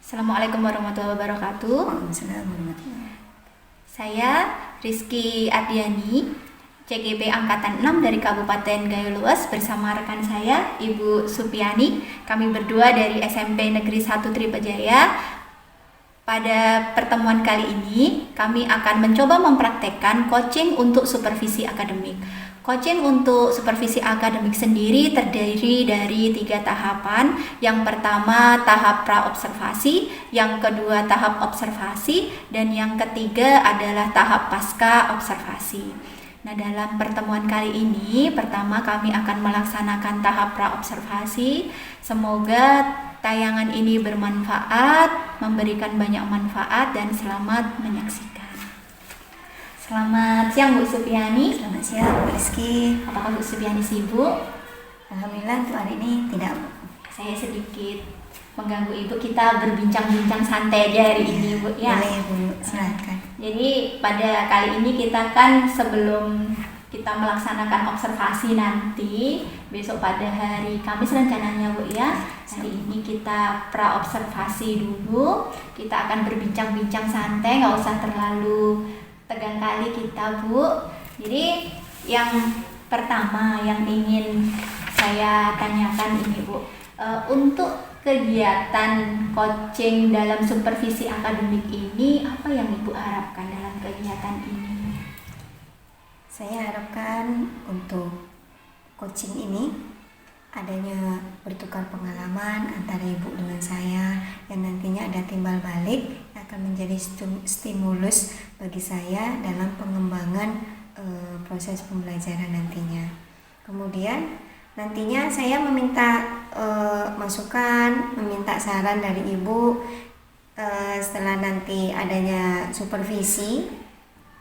Assalamualaikum warahmatullahi wabarakatuh. Waalaikumsalam warahmatullahi. Saya Rizky Ardiani, CGP Angkatan 6 dari Kabupaten Gayo Luas bersama rekan saya Ibu Supiani. Kami berdua dari SMP Negeri 1 Tripejaya. Pada pertemuan kali ini, kami akan mencoba mempraktekkan coaching untuk supervisi akademik. Coaching untuk supervisi akademik sendiri terdiri dari 3 tahapan. Yang pertama tahap pra-observasi, yang kedua tahap observasi, dan yang ketiga adalah tahap pasca observasi. Nah, dalam pertemuan kali ini, pertama kami akan melaksanakan tahap pra-observasi. Semoga tayangan ini bermanfaat, memberikan banyak manfaat, dan selamat menyaksikan. Selamat siang Bu Supiani. Selamat siang, Rizky. Apakah Bu Supiani sibuk? Alhamdulillah untuk hari ini tidak. Saya sedikit mengganggu Ibu, kita berbincang-bincang santai aja hari ini Bu ya. Boleh Bu, silakan. Jadi pada kali ini kita kan sebelum kita melaksanakan observasi nanti besok pada hari Kamis rencananya Bu ya. Hari ini kita pra-observasi dulu. Kita akan berbincang-bincang santai, nggak usah terlalu tegang kali kita Bu. Jadi yang pertama yang ingin saya tanyakan ini Bu, untuk kegiatan coaching dalam supervisi akademik ini, apa yang Ibu harapkan dalam kegiatan ini? Saya harapkan untuk coaching ini adanya bertukar pengalaman antara Ibu dengan saya, yang nantinya ada timbal balik yang akan menjadi stimulus bagi saya dalam pengembangan proses pembelajaran nantinya. Kemudian nantinya saya meminta masukan, meminta saran dari Ibu setelah nanti adanya supervisi.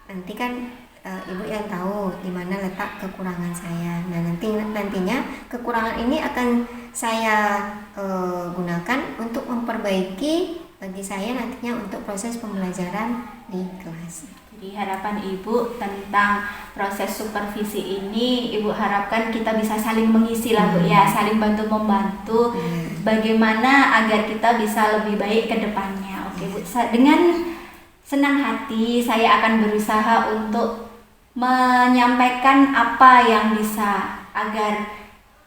Nanti kan Ibu yang tahu di mana letak kekurangan saya. Nah, nantinya kekurangan ini akan saya gunakan untuk memperbaiki bagi saya nantinya untuk proses pembelajaran di kelas. Jadi harapan Ibu tentang proses supervisi ini, Ibu harapkan kita bisa saling mengisi lah Bu ya, saling bantu-membantu bagaimana agar kita bisa lebih baik ke depannya. Oke Bu, dengan senang hati saya akan berusaha untuk menyampaikan apa yang bisa agar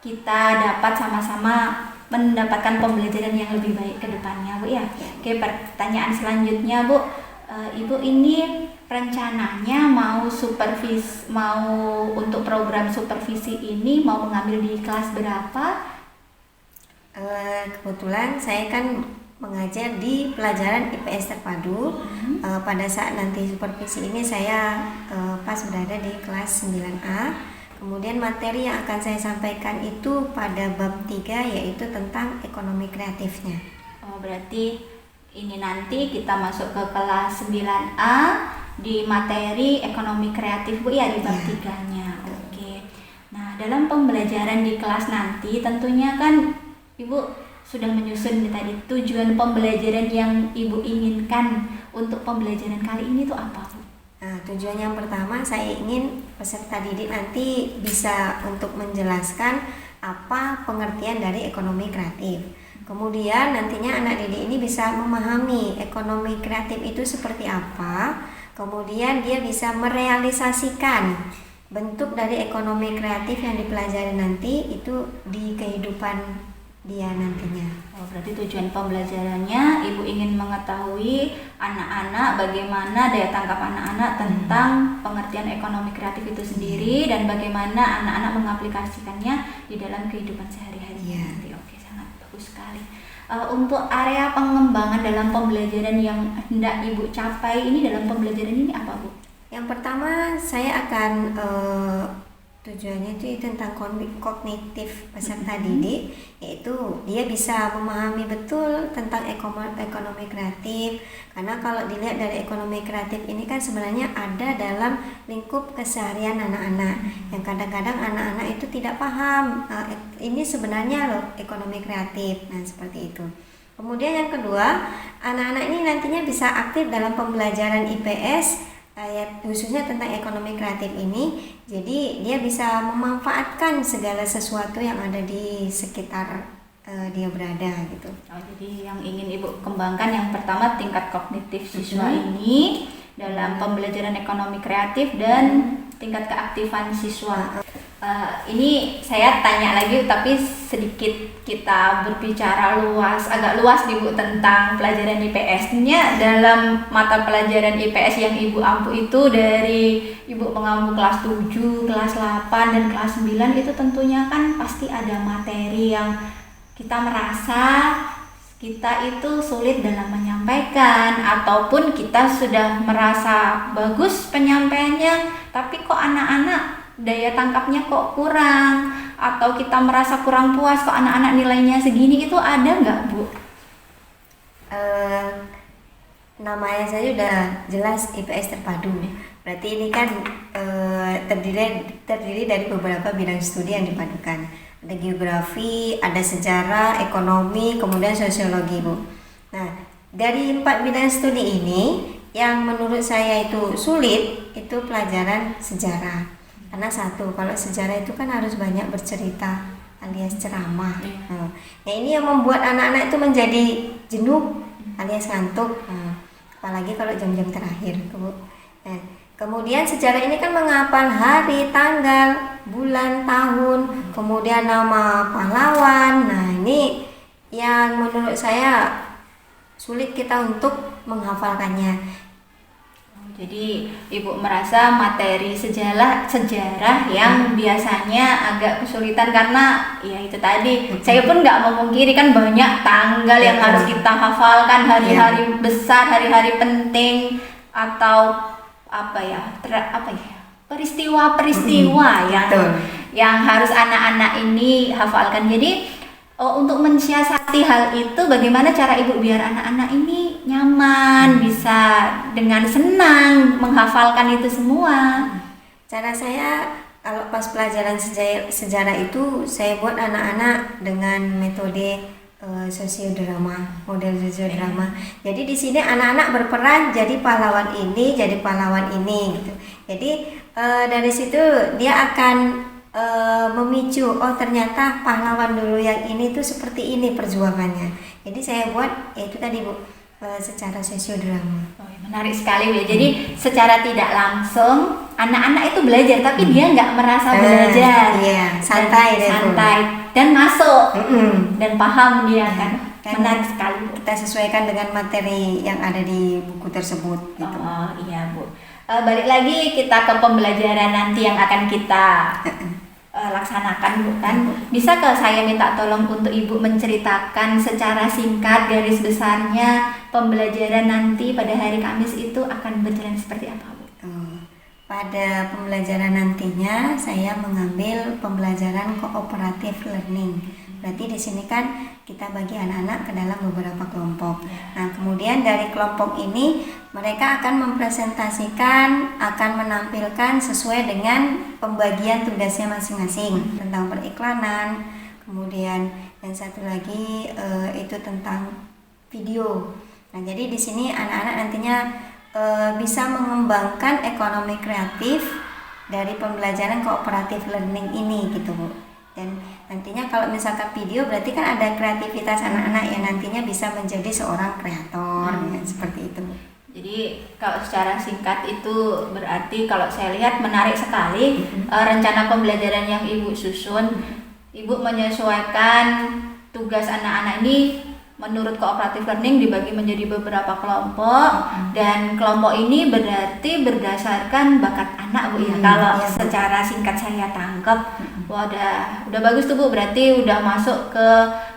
kita dapat sama-sama mendapatkan pembelajaran yang lebih baik ke depannya Bu ya. Oke, pertanyaan selanjutnya Bu, Ibu ini rencananya mau untuk program supervisi ini mau mengambil di kelas berapa? Kebetulan saya kan mengajar di pelajaran IPS terpadu. Pada saat nanti supervisi ini saya pas berada di kelas 9A. Kemudian materi yang akan saya sampaikan itu pada bab 3, yaitu tentang ekonomi kreatifnya. Oh, berarti ini nanti kita masuk ke kelas 9A di materi ekonomi kreatif Bu ya, di bab 3-nya. Oke. Nah, dalam pembelajaran di kelas nanti tentunya kan Ibu sudah menyusun tadi tujuan pembelajaran yang Ibu inginkan untuk pembelajaran kali ini tuh apa Bu? Nah, tujuan yang pertama saya ingin peserta didik nanti bisa untuk menjelaskan apa pengertian dari ekonomi kreatif. Kemudian nantinya anak didik ini bisa memahami ekonomi kreatif itu seperti apa. Kemudian dia bisa merealisasikan bentuk dari ekonomi kreatif yang dipelajari nanti itu di kehidupan dia nantinya. Oh, berarti tujuan pembelajarannya Ibu ingin mengetahui anak-anak bagaimana daya tangkap anak-anak tentang pengertian ekonomi kreatif itu sendiri dan bagaimana anak-anak mengaplikasikannya di dalam kehidupan sehari-hari nanti. Oke, sangat bagus sekali. Untuk area pengembangan dalam pembelajaran yang hendak Ibu capai ini dalam pembelajaran ini apa Bu? Yang pertama saya akan tujuannya itu tentang kognitif peserta didik, yaitu dia bisa memahami betul tentang ekonomi kreatif. Karena kalau dilihat dari ekonomi kreatif ini kan sebenarnya ada dalam lingkup keseharian anak-anak, yang kadang-kadang anak-anak itu tidak paham ini sebenarnya loh ekonomi kreatif. Nah, seperti itu. Kemudian yang kedua, anak-anak ini nantinya bisa aktif dalam pembelajaran IPS khususnya tentang ekonomi kreatif ini. Jadi dia bisa memanfaatkan segala sesuatu yang ada di sekitar dia berada gitu. Oh, jadi yang ingin Ibu kembangkan yang pertama tingkat kognitif siswa ini dalam pembelajaran ekonomi kreatif dan tingkat keaktifan siswa. Ini saya tanya lagi tapi sedikit kita berbicara agak luas nih Bu tentang pelajaran IPS-nya. Dalam mata pelajaran IPS yang Ibu ampu itu dari Ibu mengampu kelas 7, kelas 8 dan kelas 9 itu tentunya kan pasti ada materi yang kita merasa kita itu sulit dalam menyampaikan ataupun kita sudah merasa bagus penyampaiannya tapi kok anak-anak daya tangkapnya kok kurang atau kita merasa kurang puas kok anak-anak nilainya segini, itu ada nggak Bu? Namanya saja udah jelas IPS terpadu. Berarti ini kan terdiri dari beberapa bidang studi yang dipadukan. Ada geografi, ada sejarah, ekonomi, kemudian sosiologi Bu. Nah, dari 4 bidang studi ini yang menurut saya itu sulit itu pelajaran sejarah. Karena satu, kalau sejarah itu kan harus banyak bercerita alias ceramah. Nah, ini yang membuat anak-anak itu menjadi jenuh alias ngantuk. Apalagi kalau jam-jam terakhir. Nah, kemudian sejarah ini kan menghafal hari, tanggal, bulan, tahun, kemudian nama pahlawan. Nah, ini yang menurut saya sulit kita untuk menghafalkannya. Jadi Ibu merasa materi sejarah yang biasanya agak kesulitan karena ya itu tadi. Saya pun nggak memungkiri kan banyak tanggal yang harus kita hafalkan, hari-hari besar, hari-hari penting atau peristiwa-peristiwa yang harus anak-anak ini hafalkan. Jadi untuk mensiasati hal itu, bagaimana cara Ibu biar anak-anak ini nyaman, bisa dengan senang menghafalkan itu semua? Cara saya kalau pas pelajaran sejarah itu saya buat anak-anak dengan metode sosiodrama, model sosiodrama. Jadi di sini anak-anak berperan jadi pahlawan ini, jadi pahlawan ini gitu. Jadi dari situ dia akan memicu, oh ternyata pahlawan dulu yang ini tuh seperti ini perjuangannya. Jadi saya buat itu tadi Bu, secara sosiodrama. Menarik sekali Bu. Jadi secara tidak langsung anak-anak itu belajar tapi dia nggak merasa belajar. Iya, santai dan masuk dan paham dia kan. Menarik sekali Bu. Kita sesuaikan dengan materi yang ada di buku tersebut gitu. Oh iya Bu. Balik lagi kita ke pembelajaran nanti yang akan kita laksanakan Bu kan. Bisa ke saya minta tolong untuk Ibu menceritakan secara singkat garis besarnya pembelajaran nanti pada hari Kamis itu akan berjalan seperti apa Bu? Pada pembelajaran nantinya saya mengambil pembelajaran cooperative learning. Berarti di sini kan kita bagi anak-anak ke dalam beberapa kelompok. Nah, kemudian dari kelompok ini mereka akan mempresentasikan, akan menampilkan sesuai dengan pembagian tugasnya masing-masing tentang periklanan. Kemudian yang satu lagi itu tentang video. Nah, jadi di sini anak-anak nantinya bisa mengembangkan ekonomi kreatif dari pembelajaran cooperative learning ini gitu Bu. Dan nantinya kalau misalkan video berarti kan ada kreativitas anak-anak yang nantinya bisa menjadi seorang kreator ya, seperti itu. Jadi kalau secara singkat itu berarti kalau saya lihat menarik sekali rencana pembelajaran yang Ibu susun. Ibu menyesuaikan tugas anak-anak ini menurut cooperative learning dibagi menjadi beberapa kelompok dan kelompok ini berarti berdasarkan bakat anak Bu ya. Kalau secara singkat saya tangkap, wah udah bagus tuh Bu, berarti udah masuk ke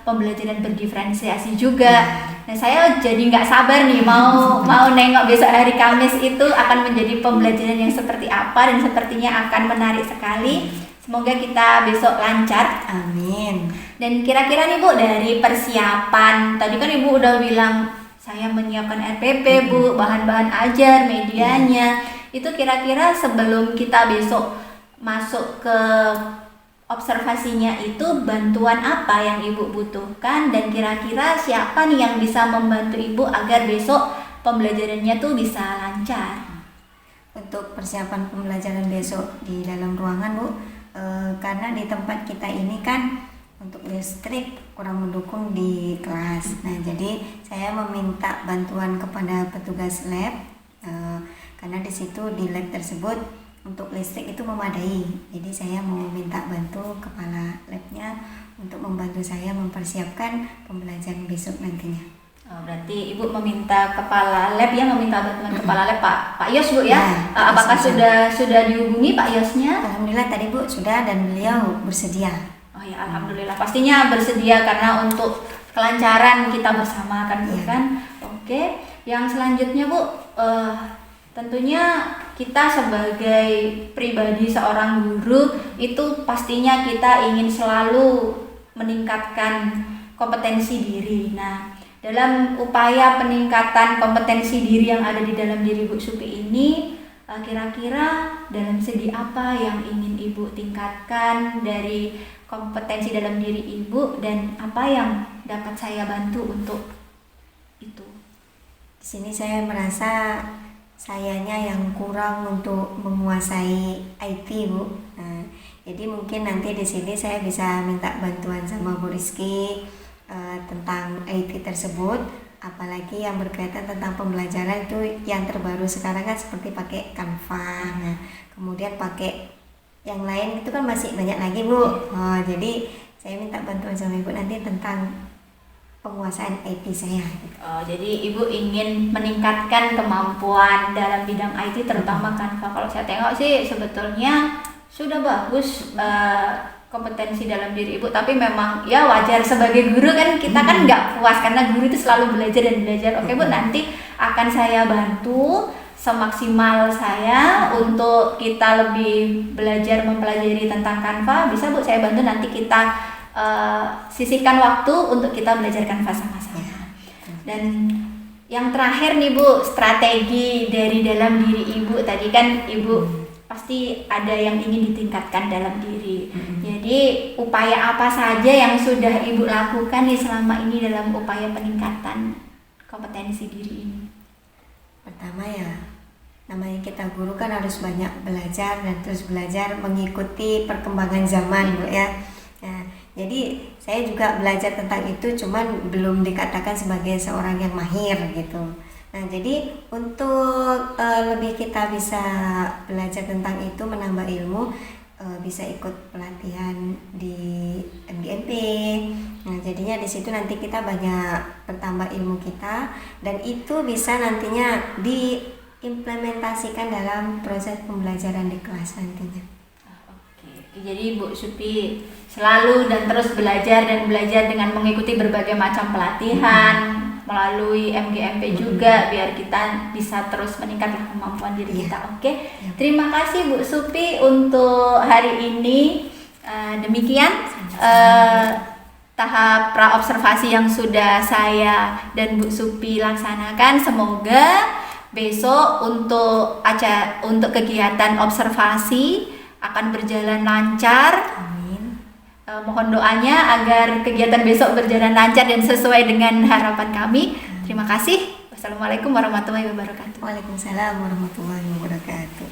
pembelajaran berdiferensiasi juga. Nah saya jadi nggak sabar nih mau nengok besok hari Kamis itu akan menjadi pembelajaran yang seperti apa dan sepertinya akan menarik sekali. Semoga kita besok lancar. Amin. Dan kira-kira nih Bu, dari persiapan, tadi kan Ibu udah bilang saya menyiapkan RPP Bu, bahan-bahan ajar, medianya. Itu kira-kira sebelum kita besok masuk ke observasinya itu bantuan apa yang Ibu butuhkan dan kira-kira siapa nih yang bisa membantu Ibu agar besok pembelajarannya tuh bisa lancar? Untuk persiapan pembelajaran besok di dalam ruangan Bu, karena di tempat kita ini kan untuk listrik kurang mendukung di kelas. Nah, jadi saya meminta bantuan kepada petugas lab karena di situ di lab tersebut untuk listrik itu memadai. Jadi saya mau minta bantu kepala labnya untuk membantu saya mempersiapkan pembelajaran besok nantinya. Oh, berarti Ibu meminta kepala lab ya, meminta bantuan kepala lab Pak Yos Bu ya. Apakah sudah dihubungi Pak Yosnya? Alhamdulillah tadi Bu sudah, dan beliau bersedia. Oh ya, alhamdulillah, pastinya bersedia karena untuk kelancaran kita bersama kan Bu kan. Oke, yang selanjutnya Bu, tentunya kita sebagai pribadi seorang guru itu pastinya kita ingin selalu meningkatkan kompetensi diri. Nah, dalam upaya peningkatan kompetensi diri yang ada di dalam diri Bu Supi ini, kira-kira dalam segi apa yang ingin Ibu tingkatkan dari kompetensi dalam diri Ibu, dan apa yang dapat saya bantu untuk itu? Di sini saya merasa sayanya yang kurang untuk menguasai IT Bu. Nah, jadi mungkin nanti di sini saya bisa minta bantuan sama Bu Rizky tentang IT tersebut, apalagi yang berkaitan tentang pembelajaran itu yang terbaru sekarang kan seperti pakai Canva. Nah, kemudian pakai yang lain itu kan masih banyak lagi Bu. Jadi saya minta bantuan sama Ibu nanti tentang penguasaan IT saya. Jadi Ibu ingin meningkatkan kemampuan dalam bidang IT terutama Canva. Kalau saya tengok sih sebetulnya sudah bagus kompetensi dalam diri Ibu, tapi memang ya wajar sebagai guru kan kita kan nggak puas karena guru itu selalu belajar dan belajar. Oke Bu, nanti akan saya bantu semaksimal saya untuk kita lebih belajar mempelajari tentang Canva. Bisa Bu saya bantu, nanti kita sisihkan waktu untuk kita belajar Canva sama-sama. Dan yang terakhir nih Bu, strategi dari dalam diri Ibu. Tadi kan Ibu pasti ada yang ingin ditingkatkan dalam diri. Jadi upaya apa saja yang sudah Ibu lakukan nih selama ini dalam upaya peningkatan kompetensi diri ini? Pertama ya, namanya kita guru kan harus banyak belajar dan terus belajar mengikuti perkembangan zaman Bu ya. Nah, jadi saya juga belajar tentang itu, cuman belum dikatakan sebagai seorang yang mahir gitu. Nah, jadi untuk lebih kita bisa belajar tentang itu, menambah ilmu, bisa ikut pelatihan di MGMP. Nah, jadinya di situ nanti kita banyak bertambah ilmu kita, dan itu bisa nantinya diimplementasikan dalam proses pembelajaran di kelas nantinya. Oke, jadi Bu Supi selalu dan terus belajar dengan mengikuti berbagai macam pelatihan melalui MGMP juga, biar kita bisa terus meningkatkan kemampuan diri kita. Oke. Terima kasih Bu Supi untuk hari ini. Demikian tahap praobservasi yang sudah saya dan Bu Supi laksanakan. Semoga besok untuk kegiatan observasi akan berjalan lancar. Mohon doanya agar kegiatan besok berjalan lancar dan sesuai dengan harapan kami. Terima kasih. Wassalamualaikum warahmatullahi wabarakatuh. Waalaikumsalam warahmatullahi wabarakatuh.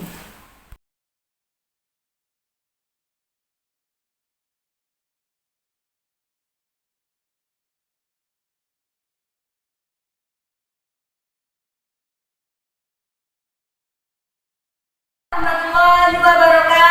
Warahmatullahi wabarakatuh.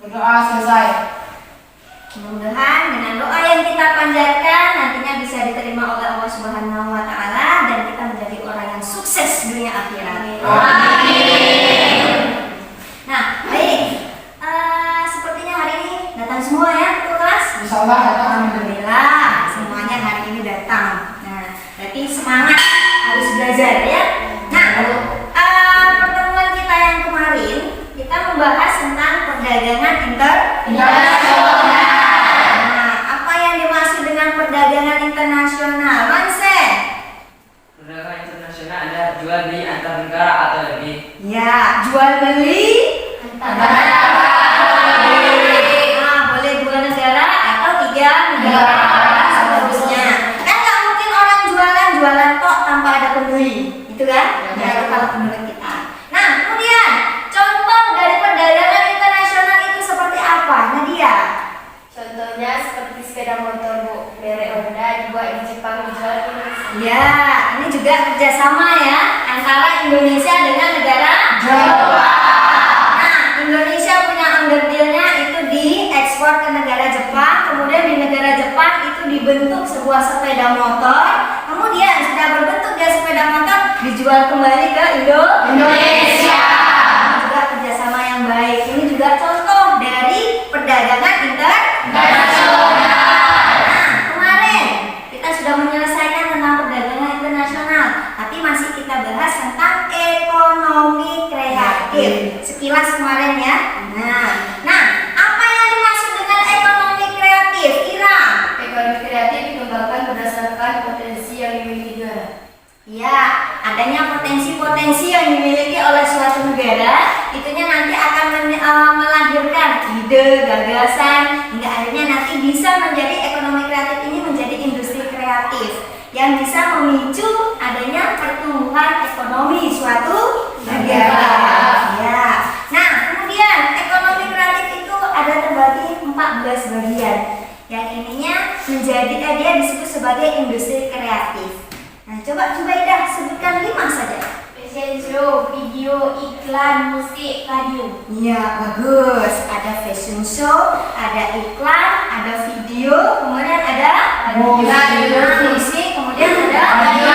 Berdoa selesai. Mudah-mudahan dengan doa yang kita panjatkan nantinya bisa diterima oleh Allah Subhanahu wa taala dan kita menjadi orang yang sukses dunia akhirat. Amin. Nah, datang semua ya ke kelas? Insya Allah datang. Alhamdulillah, semuanya hari ini datang. Nah, berarti semangat harus belajar ya. Nah, pertemuan kita yang kemarin kita membahas tentang perdagangan internasional. Nah, apa yang dimaksud dengan perdagangan internasional, Manse? Perdagangan internasional ada jual beli antar negara atau lebih. Ya, jual beli antara boleh 2 negara atau 3 negara seterusnya. Kan nggak mungkin orang jualan tok tanpa ada pembeli, gitu kan? Ya, itu kalau menurut kita. Nah, kemudian contoh dari perdagangan internasional itu seperti apa, Nadia? Contohnya seperti sepeda motor Bu, merek Honda dibuat di Jepang dijual di Indonesia. Ya, ini juga kerjasama ya antara Indonesia dengan negara Jepang. Nah, Indonesia punya under deal-nya itu diekspor ke negara Jepang, kemudian di negara Jepang itu dibentuk sebuah sepeda motor, kemudian sudah berbentuk dia sepeda motor dijual kembali ke Indonesia. Ini juga kerjasama yang baik. Ini juga contoh dari perdagangan internasional. Nah, kemarin kita sudah menyelesaikan tentang perdagangan internasional, tapi masih kita bahas tentang ekonomi kreatif. Sekilas kemarin ya. Nah, apa yang dimaksud dengan ekonomi kreatif, Ira? Ekonomi kreatif dikembangkan berdasarkan potensi yang dimiliki negara. Ya, adanya potensi-potensi yang dimiliki oleh suatu negara, itunya nanti akan melahirkan ide, gagasan, hingga akhirnya nanti bisa menjadi ekonomi kreatif ini menjadi industri kreatif yang bisa memicu adanya pertumbuhan ekonomi suatu negara. Ya. Nah, kemudian ekonomi kreatif itu ada terbagi 14 bagian. Yang ininya menjadi dia disebut sebagai industri kreatif. Nah, coba Ida sebutkan 5 saja. Fashion show, video, iklan, musik, radio. Iya, bagus. Ada fashion show, ada iklan, ada video, kemudian ada musik, kemudian ada radio.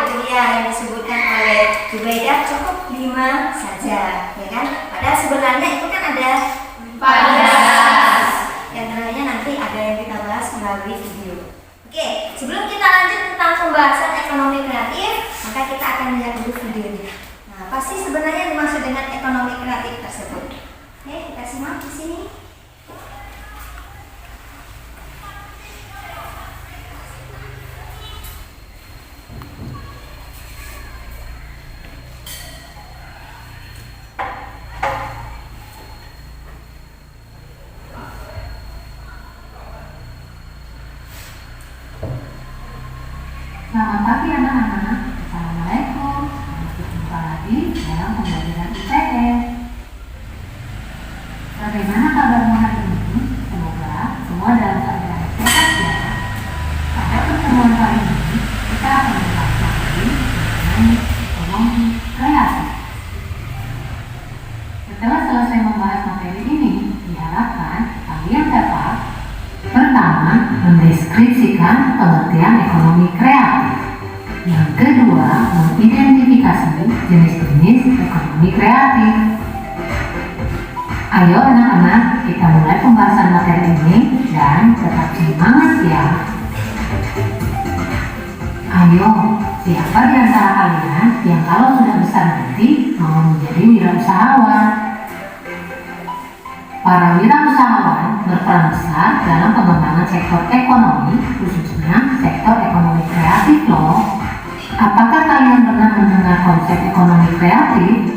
Itu dia yang disebutkan oleh Zubaida, cukup 5 saja, ya kan? Padahal sebenarnya itu kan ada 14. Yang terakhirnya nanti ada yang kita bahas melalui video. Oke, sebelum kita lanjut tentang pembahasan ekonomi kreatif, maka kita akan lihat dulu videonya. Nah, apa sih sebenarnya yang dimaksud dengan ekonomi kreatif tersebut? Oke, kita simak di sini. Selamat pagi anak-anak. Assalamualaikum. Selamat berjumpa lagi dalam pembelajaran IPS. Bagaimana kabarmu hari ini? Semoga semua dalam keadaan sehat ya. Pada pertemuan kali ini kita akan membahas lagi mengenai ekonomi kreatif. Setelah selesai membahas materi ini, diharapkan kalian dapat pertama, mendeskripsikan pengertian ekonomi kreatif. Yang kedua, mengidentifikasi jenis-jenis ekonomi kreatif. Ayo anak-anak, kita mulai pembahasan materi ini dan tetap semangat ya. Ayo, siapa di antara kalian yang kalau sudah besar nanti mau menjadi wirausahawan? Para wirausahawan berperan besar dalam pengembangan sektor ekonomi, khususnya sektor ekonomi kreatif loh. Apakah kalian pernah mendengar konsep ekonomi kreatif?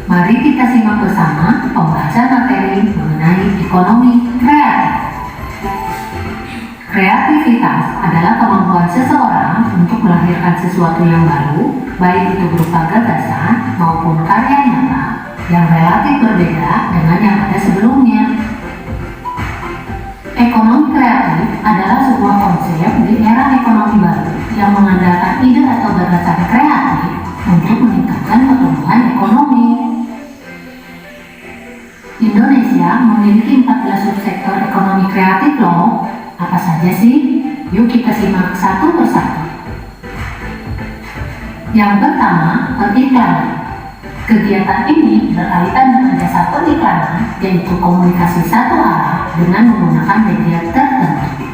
Mari kita simak bersama pembahasan materi mengenai ekonomi kreatif. Kreativitas adalah kemampuan seseorang untuk melahirkan sesuatu yang baru, baik itu berupa gagasan maupun karya nyata yang relatif berbeda dengan yang ada sebelumnya. Ekonomi kreatif adalah sebuah konsep di era ekonomi baru yang mengandalkan ide atau gagasan kreatif untuk meningkatkan pertumbuhan ekonomi. Indonesia memiliki 14 subsektor ekonomi kreatif loh. Apa saja sih? Yuk kita simak satu persatu. Yang pertama, periklanan. Kegiatan ini berkaitan dengan jasa periklanan, yaitu komunikasi satu arah dengan menggunakan media tertentu.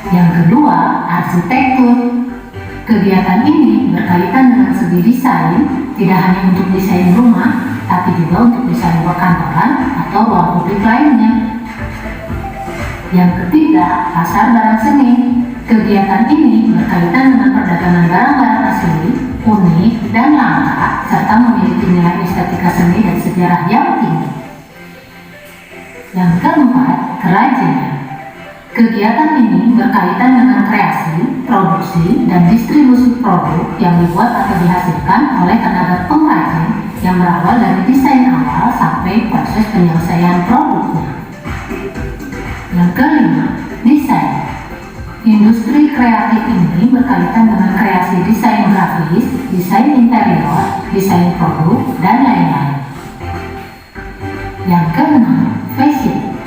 Yang kedua, arsitektur. Kegiatan ini berkaitan dengan segi desain, tidak hanya untuk desain rumah, tapi juga untuk desain perkantoran atau ruang publik lainnya. Yang ketiga, pasar barang seni. Kegiatan ini berkaitan dengan perdagangan barang-barang asli, unik, dan langka, serta memiliki nilai estetika seni dan sejarah yang tinggi. Yang keempat, kerajinan. Kegiatan ini berkaitan dengan kreasi, produksi, dan distribusi produk yang dibuat atau dihasilkan oleh tenaga pengrajin yang berawal dari desain awal sampai proses penyelesaian produknya. Yang kelima, desain. Industri kreatif ini berkaitan dengan kreasi desain grafis, desain interior, desain produk, dan lain-lain. Yang keenam, fashion.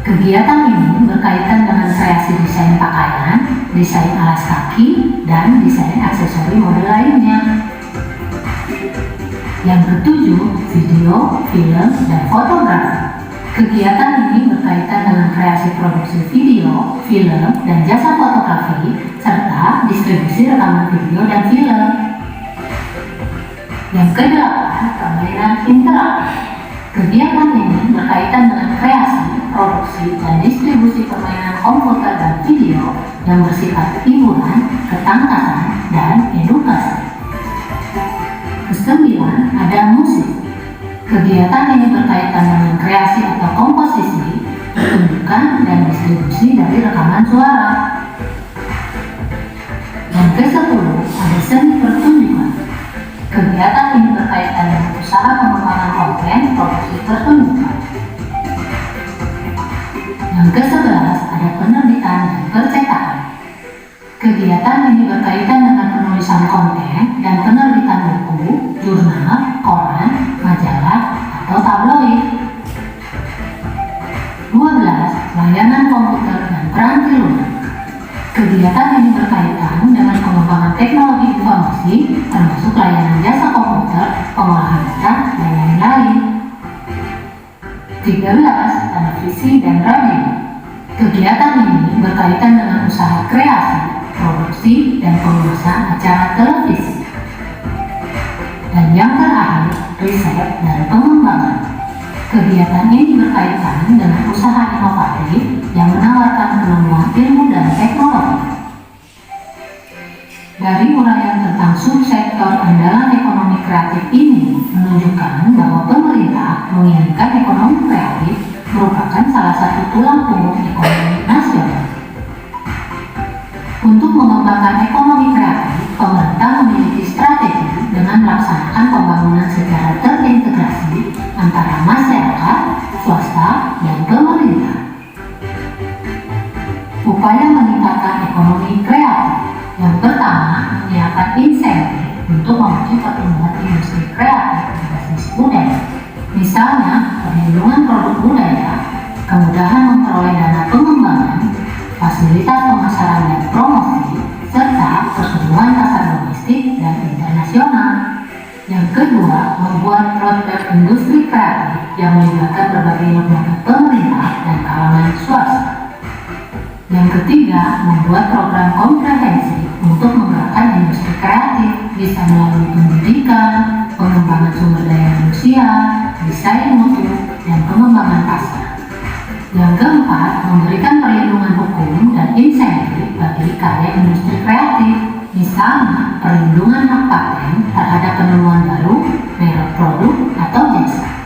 Kegiatan ini berkaitan dengan kreasi desain pakaian, desain alas kaki, dan desain aksesori model lainnya. Yang ketujuh, video, film, dan fotografi. Kegiatan ini berkaitan dengan kreasi produksi video, film, dan jasa fotografi, serta distribusi rekaman video dan film. Yang kedelapan, permainan interaktif. Kegiatan ini berkaitan dengan kreasi, produksi, dan distribusi permainan komputer dan video yang bersifat hiburan, ketangkasan, dan edukasi. Kesembilan, ada musik. Kegiatan ini berkaitan dengan kreasi atau komposisi, pertunjukan, dan distribusi dari rekaman suara. Yang ke-10, ada seni pertunjukan. Kegiatan ini berkaitan dengan usaha pengembangan konten produksi pertunjukan. Yang ke-11, ada penerbitan dan percetakan. Kegiatan ini berkaitan dengan penulisan konten dan penerbitan buku, jurnal, koran, majalah, atau tabloid. 12. Layanan komputer dan peranti lunak. Kegiatan ini berkaitan dengan pengembangan teknologi informasi, termasuk layanan jasa komputer, pengolahan data, dan lain-lain. 13. Televisi dan radio. Kegiatan ini berkaitan dengan usaha kreasi, produksi, dan pengemasan acara televisi. Dan yang terakhir, riset dan pengembangan. Kegiatan ini berkaitan dengan usaha inovatif yang menawarkan penemuan ilmu dan teknologi. Dari uraian tentang subsektor andalan ekonomi kreatif ini menunjukkan bahwa pemerintah menginginkan ekonomi kreatif merupakan salah satu tulang punggung ekonomi nasional. Untuk mengembangkan ekonomi kreatif, pemerintah memiliki strategi dengan melaksanakan pembangunan secara terintegrasi antara masyarakat, swasta, dan pemerintah. Upaya meningkatkan ekonomi kreatif. Yang pertama, menyiapkan insentif untuk memacu pertumbuhan industri kreatif berbasis budaya. Misalnya, perlindungan produk budaya, kemudahan memperoleh dana pengembangan, fasilitas pemasaran dan promosi, serta pertumbuhan pasar domestik dan internasional. Yang kedua, membuat roadmap industri kreatif yang melibatkan berbagai lembaga pemerintah dan kalangan swasta. Yang ketiga, membuat program komprehensif untuk menggerakkan industri kreatif, bisa melalui pendidikan, pengembangan sumber daya manusia, desain mutu, dan pengembangan pasar. Yang keempat, memberikan perlindungan hukum dan insentif bagi karya industri kreatif, misalnya perlindungan hak paten terhadap penemuan baru, merek produk, atau jasa.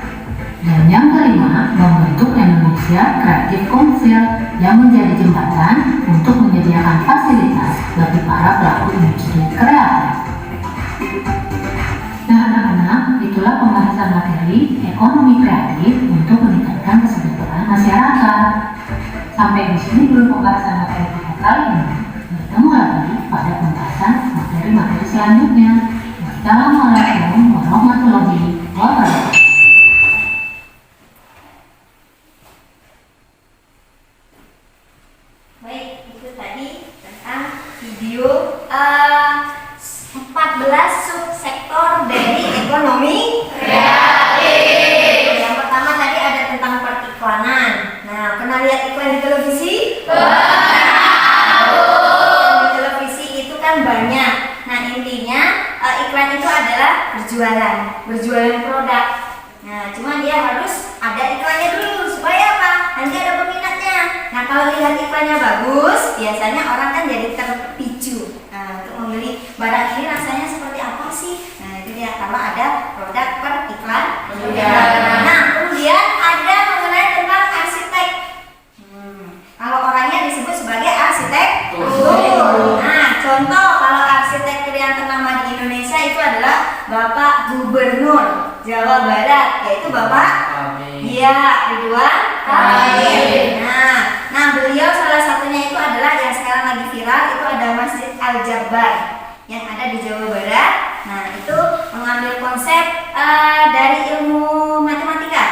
Dan yang kelima, membentuk Indonesia Creative Council yang menjadi jembatan untuk menyediakan fasilitas bagi para pelaku industri kreatif. Nah anak-anak, itulah pembahasan materi ekonomi kreatif untuk meningkatkan kesejahteraan masyarakat. Sampai di sini dulu pembahasan materi kita kali ini. Bertemu lagi pada pembahasan materi-materi selanjutnya. Wassalamualaikum warahmatullahi wabarakatuh. Baik, itu tadi tentang video 14 subsektor dari ekonomi kreatif. Yang pertama tadi ada tentang periklanan. kalau lihat iklannya bagus, biasanya orang kan jadi terpicu untuk membeli barang ini. Rasanya seperti apa sih? Nah, itu dia kalau ada produk per iklan. Nah, kemudian ada mengenai tentang arsitek. Kalau orangnya disebut sebagai arsitektur. Nah, contoh kalau arsitektur yang ternama di Indonesia itu adalah Bapak Gubernur Jawa Barat, yaitu Bapak Ridwan Kamil. Nah, beliau salah satunya itu adalah yang sekarang lagi viral, itu ada Masjid Al-Jabar yang ada di Jawa Barat. Nah, itu mengambil konsep dari ilmu matematika,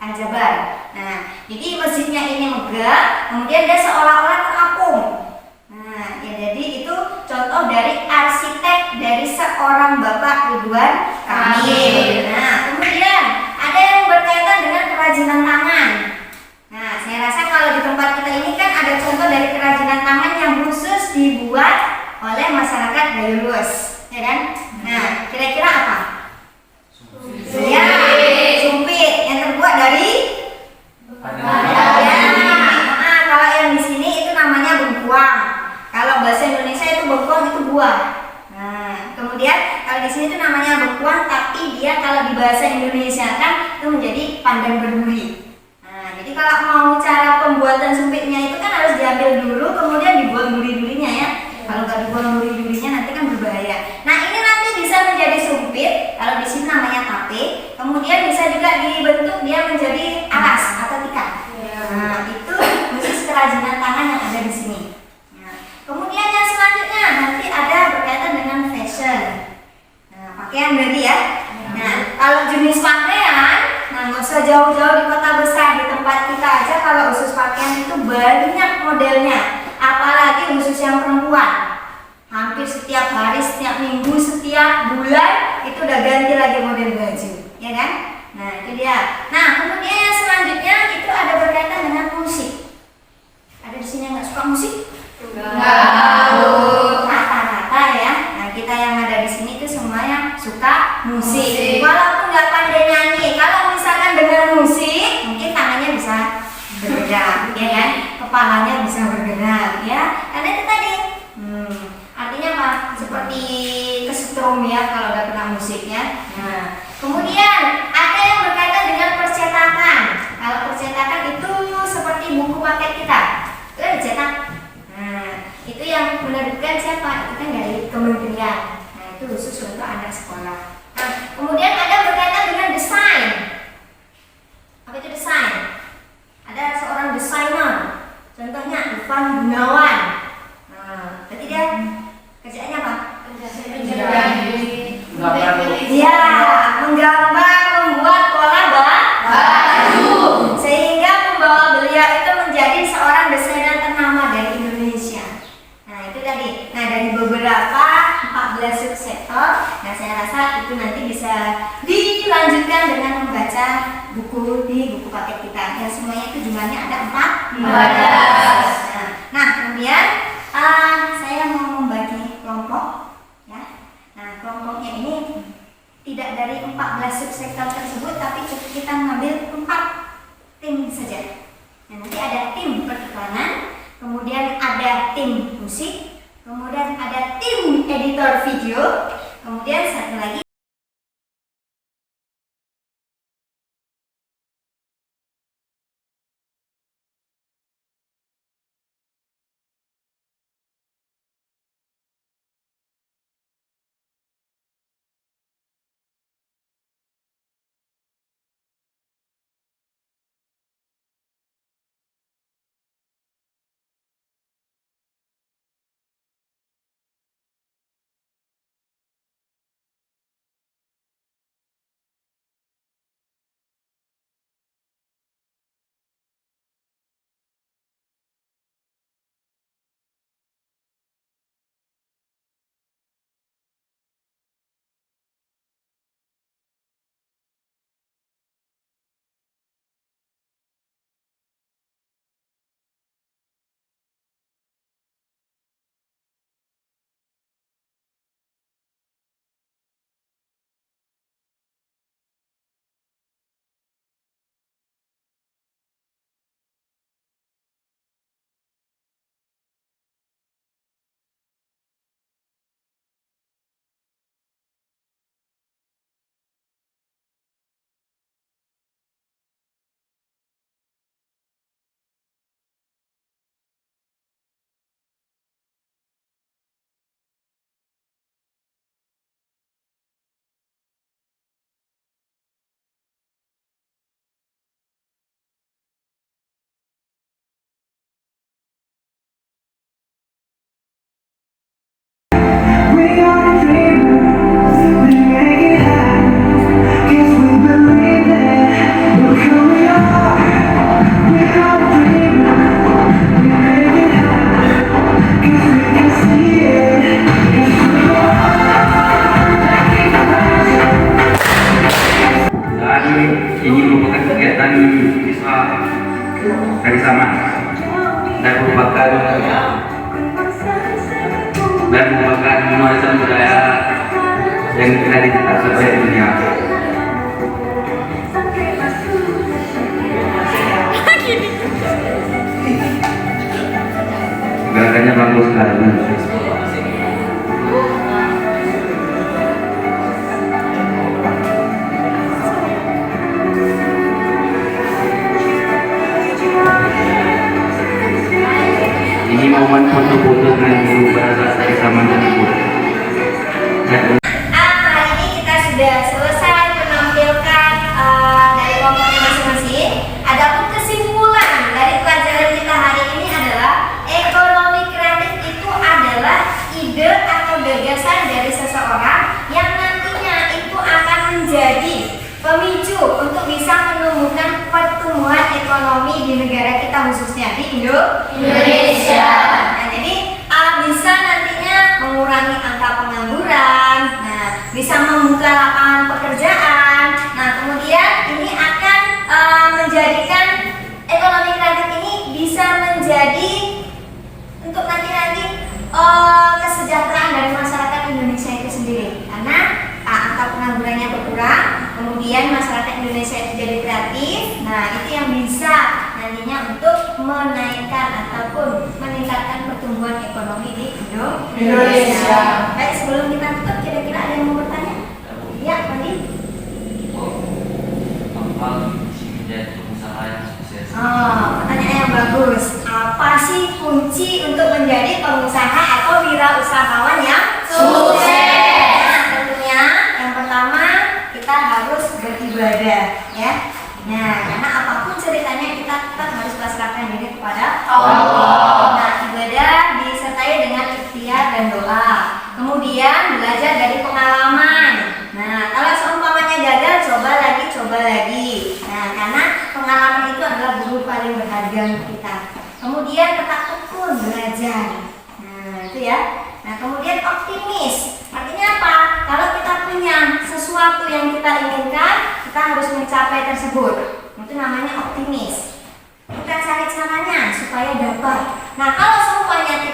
Al-Jabar. Nah, jadi masjidnya ini megah, kemudian dia seolah-olah terapung. Nah, ya jadi itu contoh dari arsitek dari seorang Bapak Ridwan Kamil. Nah, kemudian ada yang berkaitan dengan kerajinan tangan. Nah, saya rasa kalau di tempat kita ini kan ada contoh dari kerajinan tangan yang khusus dibuat oleh masyarakat Gayo Lues, ya kan? Nah, kira-kira apa? Ya, sumpit yang terbuat dari kalau yang di sini itu namanya bengkuang. Kalau bahasa Indonesia itu bengkuang itu buah. Nah, kemudian kalau di sini itu namanya bengkuang, tapi dia kalau di bahasa Indonesia kan itu menjadi pandan berduri. Nah, jadi kalau mau cara pembuatan sumpitnya itu kan harus diambil dulu, kemudian dibuang duri-durinya ya. Kalau nggak dibuang duri-durinya nanti kan berbahaya. Nah, ini nanti bisa menjadi sumpit. Kalau di sini namanya tape. Kemudian bisa juga dibentuk dia menjadi alas atau tikar. Nah, itu khusus kerajinan tangan yang ada di sini. Nah, kemudian yang selanjutnya nanti ada berkaitan dengan fashion. Nah, pakaian berarti ya. Nah, kalau jenis pakaian, nah nggak usah jauh-jauh di kota besar, di tempat kita aja kalau khusus pakaian itu banyak modelnya. Apalagi khusus yang perempuan. Hampir setiap hari, setiap minggu, setiap bulan itu udah ganti lagi model baju, ya kan? Nah, itu dia. Nah, kemudian yang selanjutnya itu ada berkaitan dengan musik. Ada di sini yang nggak suka musik? Enggak. Rata-rata ya. Nah, kita yang ada di sini itu semuanya suka musik. Walaupun nggak pandai nyanyi, kalau misalkan dengan musik, mungkin tangannya bisa bergerak, ya kan? Kepalanya bisa bergerak, ya. Karena itu tadi. Artinya apa? Seperti kesetrum ya kalau udah kena musiknya. Nah, kemudian ada yang berkaitan dengan percetakan. Kalau percetakan itu seperti buku paket kita, itu kan dicetak. Nah, itu yang menerbitkan siapa? Itu kan dari kementerian. Nah, itu khusus untuk anak sekolah. Nah, kemudian ada berkaitan dengan desain. Apa itu desain? Ada seorang desainer. Contohnya Ivan Gunawan. Nah, berarti dia kerjaannya apa? Iya, menggambar, membuat pola baju, sehingga membawa beliau itu menjadi seorang desainer ternama dari Indonesia. Nah, itu tadi. Nah, dari beberapa 14 subsektor, nah saya rasa itu nanti bisa dilanjutkan dengan membaca buku di buku paket kita. Ya, semuanya itu jumlahnya ada 14. Nah, kemudian saya mau membagi kelompok ya. Nah, kelompoknya ini tidak dari 14 subsektor tersebut, tapi kita mengambil 4 tim saja. Nah, nanti ada tim periklanan, kemudian ada tim musik, kemudian ada tim editor video, kemudian satu lagi kerjasama dan merupakan warisan budaya yang tidak dicatat oleh dunia. Gerakannya bagus sekali. Ini momen foto-foto dengan guru bahasa kerjasama tersebut. Hari ini kita sudah selesai menampilkan dari kelompoknya masing-masing. Adapun kesimpulan dari pelajaran kita hari ini adalah ekonomi kreatif itu adalah ide atau gagasan dari seseorang yang nantinya itu akan menjadi pemicu untuk bisa menumbuhkan pertumbuhan ekonomi di negara kita, khususnya di Indonesia. Nah, jadi bisa nantinya mengurangi angka pengangguran, bisa membuka lapangan pekerjaan. Nah, kemudian ini akan menjadikan ekonomi kreatif ini bisa menjadi untuk nanti kesejahteraan dari masyarakat Indonesia itu sendiri, karena angka penganggurannya berkurang, kemudian masyarakat Indonesia itu jadi kreatif. Nah, itu yang bisa nantinya untuk menaikkan ataupun meningkatkan pertumbuhan ekonomi di Indonesia. Baik, sebelum kita tutup, kira-kira ada yang mau bertanya? Ya, Pandi. Apa kunci menjadi pengusaha yang sukses? Pertanyaan yang bagus. Apa sih kunci untuk menjadi pengusaha atau wirausahawan yang sukses? Nah, tentunya yang pertama kita harus beribadah, ya. Nah, karena apapun ceritanya kita tetap harus pasrahkan diri kepada Allah. Nah, ibadah disertai dengan ikhtiar dan doa. Kemudian belajar dari pengalaman. Nah, kalau seumpamanya gagal, coba lagi. Nah, karena pengalaman itu adalah guru paling berharga untuk kita. Kemudian tetap tekun belajar. Nah, itu ya. Nah, kemudian optimis. Artinya apa? Kalau kita punya sesuatu yang kita inginkan, kita harus mencapai tersebut. Itu namanya optimis. Kita cari caranya supaya dapat. Nah, kalau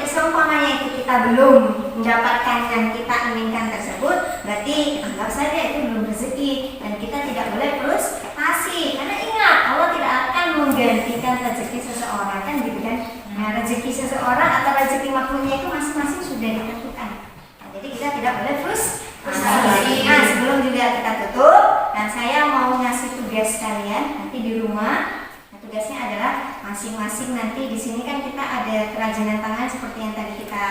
seumpamanya itu kita belum mendapatkan yang kita inginkan tersebut, berarti anggap saja itu belum rezeki dan kita tidak boleh frustasi. Karena ingat, Allah tidak akan menggantikan rezeki seseorang, kan gitu kan? Nah, rezeki seseorang atau rezeki makhluknya itu masing-masing sudah ditentukan. Nah, jadi kita tidak boleh frustasi. Nah, sebelum juga kita tutup, dan saya mau ngasih tugas kalian nanti di rumah. Tugasnya adalah masing-masing nanti di sini kan kita ada kerajinan tangan seperti yang tadi kita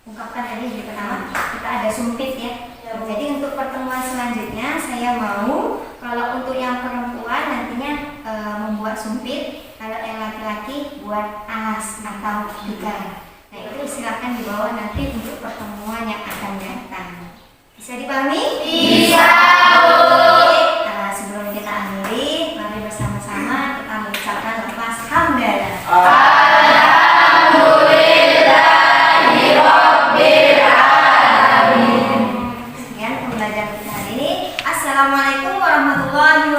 ungkapkan tadi di pertama, kita ada sumpit ya. Jadi untuk pertemuan selanjutnya saya mau kalau untuk yang perempuan nantinya membuat sumpit, kalau yang laki-laki buat alas atau tikar. Nah, itu silakan dibawa nanti untuk pertemuan yang akan datang. Bisa dipahami? Bisa. Sebelum kita akhiri, mari bersama-sama kita mengucapkan lafaz hamdalah. Alhamdulillahirabbil alamin. Sekian pembelajaran kita hari ini. Assalamualaikum warahmatullahi wabarakatuh.